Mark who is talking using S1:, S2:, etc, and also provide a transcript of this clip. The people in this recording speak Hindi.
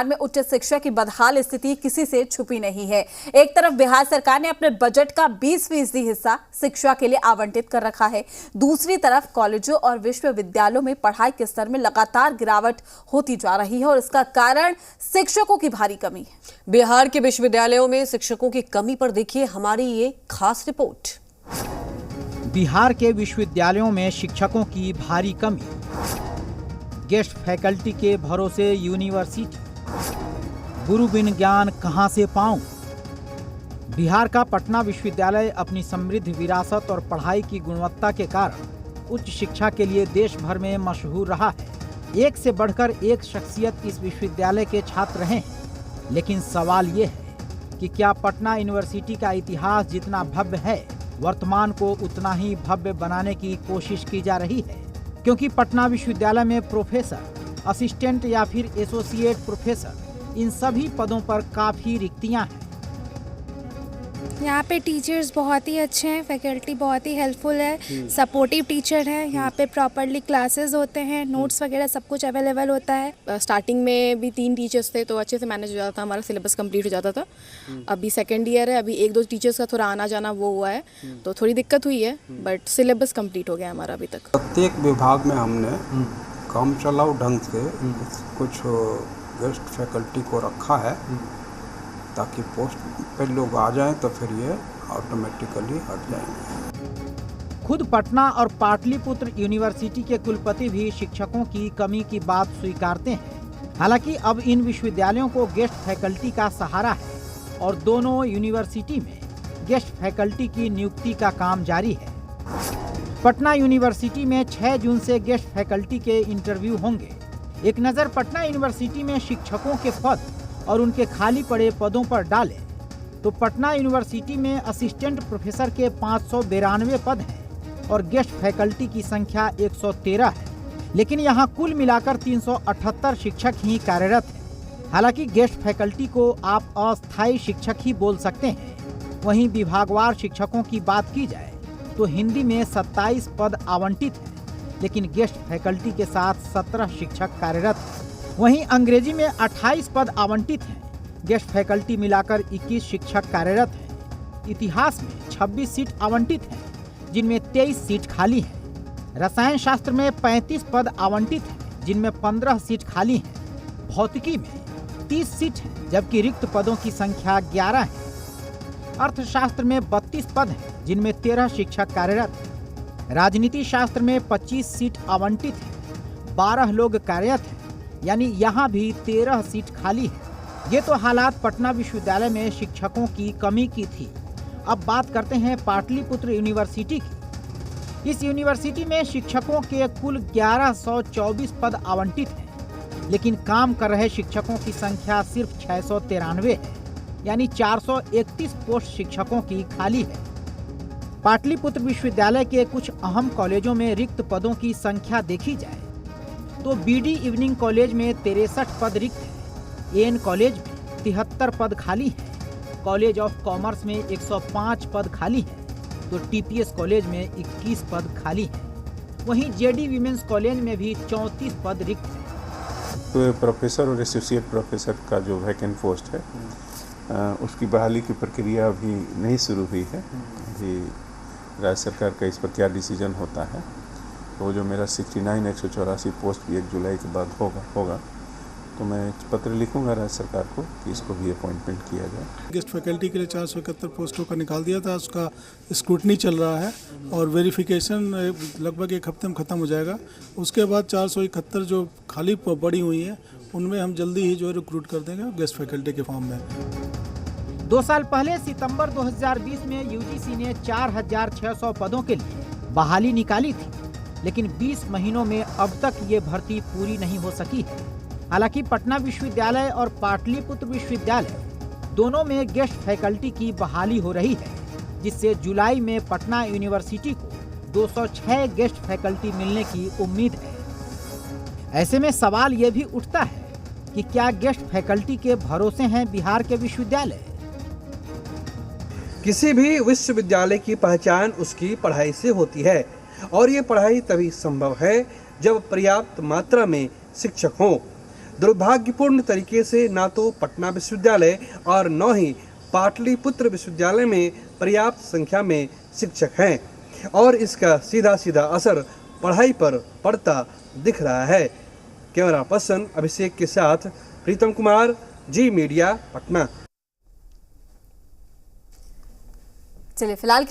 S1: में उच्च शिक्षा की बदहाल स्थिति किसी से छुपी नहीं है। एक तरफ बिहार सरकार ने अपने बजट का 20% हिस्सा शिक्षा के लिए आवंटित कर रखा है, दूसरी तरफ कॉलेजों और विश्वविद्यालयों में पढ़ाई के स्तर में लगातार गिरावट होती जा रही है और इसका कारण शिक्षकों की भारी कमी है।
S2: बिहार के विश्वविद्यालयों में शिक्षकों की कमी पर देखिए हमारी ये खास रिपोर्ट।
S3: बिहार के विश्वविद्यालयों में शिक्षकों की भारी कमी, गेस्ट फैकल्टी के भरोसे यूनिवर्सिटी, गुरु बिन ज्ञान कहां से पाऊं। बिहार का पटना विश्वविद्यालय अपनी समृद्ध विरासत और पढ़ाई की गुणवत्ता के कारण उच्च शिक्षा के लिए देश भर में मशहूर रहा है। एक से बढ़कर एक शख्सियत इस विश्वविद्यालय के छात्र हैं, लेकिन सवाल ये है कि क्या पटना यूनिवर्सिटी का इतिहास जितना भव्य है, वर्तमान को उतना ही भव्य बनाने की कोशिश की जा रही है? क्योंकि पटना विश्वविद्यालय में प्रोफेसर, असिस्टेंट या फिर एसोसिएट प्रोफेसर, इन सभी पदों पर काफ़ी रिक्तियां हैं।
S4: यहाँ पे टीचर्स बहुत ही अच्छे हैं, फैकल्टी बहुत ही हेल्पफुल है, सपोर्टिव टीचर है, यहाँ पे प्रॉपरली क्लासेस होते हैं, नोट्स वगैरह सब कुछ अवेलेबल होता है।
S5: स्टार्टिंग में भी 3 टीचर्स थे तो अच्छे से मैनेज हो जाता था, हमारा सिलेबस कंप्लीट हो जाता था। अभी सेकेंड ईयर है, अभी 1-2 टीचर्स का थोड़ा आना जाना वो हुआ है तो थोड़ी दिक्कत हुई है, बट सिलेबस कंप्लीट हो गया हमारा अभी तक।
S6: प्रत्येक विभाग में हमने काम चलाऊ ढंग से कुछ गेस्ट फैकल्टी को रखा है ताकि पोस्ट पे लोग आ जाएं तो फिर ये ऑटोमेटिकली हट जाएंगे।
S3: खुद पटना और पाटलिपुत्र यूनिवर्सिटी के कुलपति भी शिक्षकों की कमी की बात स्वीकारते हैं। हालांकि अब इन विश्वविद्यालयों को गेस्ट फैकल्टी का सहारा है और दोनों यूनिवर्सिटी में गेस्ट फैकल्टी की नियुक्ति का काम जारी है। पटना यूनिवर्सिटी में 6 जून से गेस्ट फैकल्टी के इंटरव्यू होंगे। एक नज़र पटना यूनिवर्सिटी में शिक्षकों के पद और उनके खाली पड़े पदों पर डालें तो पटना यूनिवर्सिटी में असिस्टेंट प्रोफेसर के 592 पद हैं और गेस्ट फैकल्टी की संख्या 113 है, लेकिन यहां कुल मिलाकर 378 शिक्षक ही कार्यरत हैं। हालांकि गेस्ट फैकल्टी को आप अस्थायी शिक्षक ही बोल सकते हैं। वहीं विभागवार शिक्षकों की बात की जाए तो हिंदी में 27 पद आवंटित हैं, लेकिन गेस्ट फैकल्टी के साथ 17 शिक्षक कार्यरत हैं। वहीं अंग्रेजी में 28 पद आवंटित हैं, गेस्ट फैकल्टी मिलाकर 21 शिक्षक कार्यरत हैं। इतिहास में 26 सीट आवंटित हैं, जिनमें 23 सीट खाली हैं। रसायन शास्त्र में 35 पद आवंटित हैं, जिनमें 15 सीट खाली हैं। भौतिकी में 30 सीट हैं, जबकि रिक्त पदों की संख्या 11 है। अर्थशास्त्र में 32 पद हैं, जिनमें 13 शिक्षक कार्यरत हैं। राजनीति शास्त्र में 25 सीट आवंटित हैं, 12 लोग कार्यरत हैं, यानी यहाँ भी 13 सीट खाली है। ये तो हालात पटना विश्वविद्यालय में शिक्षकों की कमी की थी। अब बात करते हैं पाटलिपुत्र यूनिवर्सिटी की। इस यूनिवर्सिटी में शिक्षकों के कुल 1124 पद आवंटित हैं, लेकिन काम कर रहे शिक्षकों की संख्या सिर्फ 693 है, यानी 431 पोस्ट शिक्षकों की खाली है। पाटलिपुत्र विश्वविद्यालय के कुछ अहम कॉलेजों में रिक्त पदों की संख्या देखी जाए तो बीडी इवनिंग कॉलेज में 63 पद रिक्त हैं, एन कॉलेज में 73 पद खाली हैं, कॉलेज ऑफ कॉमर्स में 105 पद खाली हैं, तो टीपीएस कॉलेज में 21 पद खाली हैं। वहीं जेडी विमेंस कॉलेज में भी 34 पद रिक्त हैं।
S7: तो प्रोफेसर और एसोसिएट प्रोफेसर का जो वैकेंट पोस्ट है उसकी बहाली की प्रक्रिया अभी नहीं शुरू हुई है। अभी राज्य सरकार का इस पर क्या डिसीजन होता है, तो जो मेरा 69 184 पोस्ट भी 1 जुलाई के बाद होगा तो मैं पत्र लिखूंगा राज्य सरकार को कि इसको भी अपॉइंटमेंट किया जाए।
S8: गेस्ट फैकल्टी के लिए 471 पोस्टों का निकाल दिया था, उसका स्क्रूटनी चल रहा है और वेरिफिकेशन लगभग 1 हफ्ते में ख़त्म हो जाएगा। उसके बाद 471 जो खाली पड़ी हुई हैं उनमें हम जल्दी ही जो रिक्रूट कर देंगे गेस्ट फैकल्टी के फॉर्म में।
S3: 2 साल पहले सितंबर 2020 में यूजीसी ने 4600 पदों के लिए बहाली निकाली थी, लेकिन 20 महीनों में अब तक ये भर्ती पूरी नहीं हो सकी है। हालांकि पटना विश्वविद्यालय और पाटलिपुत्र विश्वविद्यालय दोनों में गेस्ट फैकल्टी की बहाली हो रही है, जिससे जुलाई में पटना यूनिवर्सिटी को 206 गेस्ट फैकल्टी मिलने की उम्मीद है। ऐसे में सवाल ये भी उठता है कि क्या गेस्ट फैकल्टी के भरोसे हैं बिहार के विश्वविद्यालय?
S9: किसी भी विश्वविद्यालय की पहचान उसकी पढ़ाई से होती है और ये पढ़ाई तभी संभव है जब पर्याप्त मात्रा में शिक्षक हों। दुर्भाग्यपूर्ण तरीके से ना तो पटना विश्वविद्यालय और न ही पाटलिपुत्र विश्वविद्यालय में पर्याप्त संख्या में शिक्षक हैं और इसका सीधा सीधा असर पढ़ाई पर पड़ता दिख रहा है। कैमरा पर्सन अभिषेक के साथ प्रीतम कुमार, जी मीडिया, पटना।
S1: चलिए फिलहाल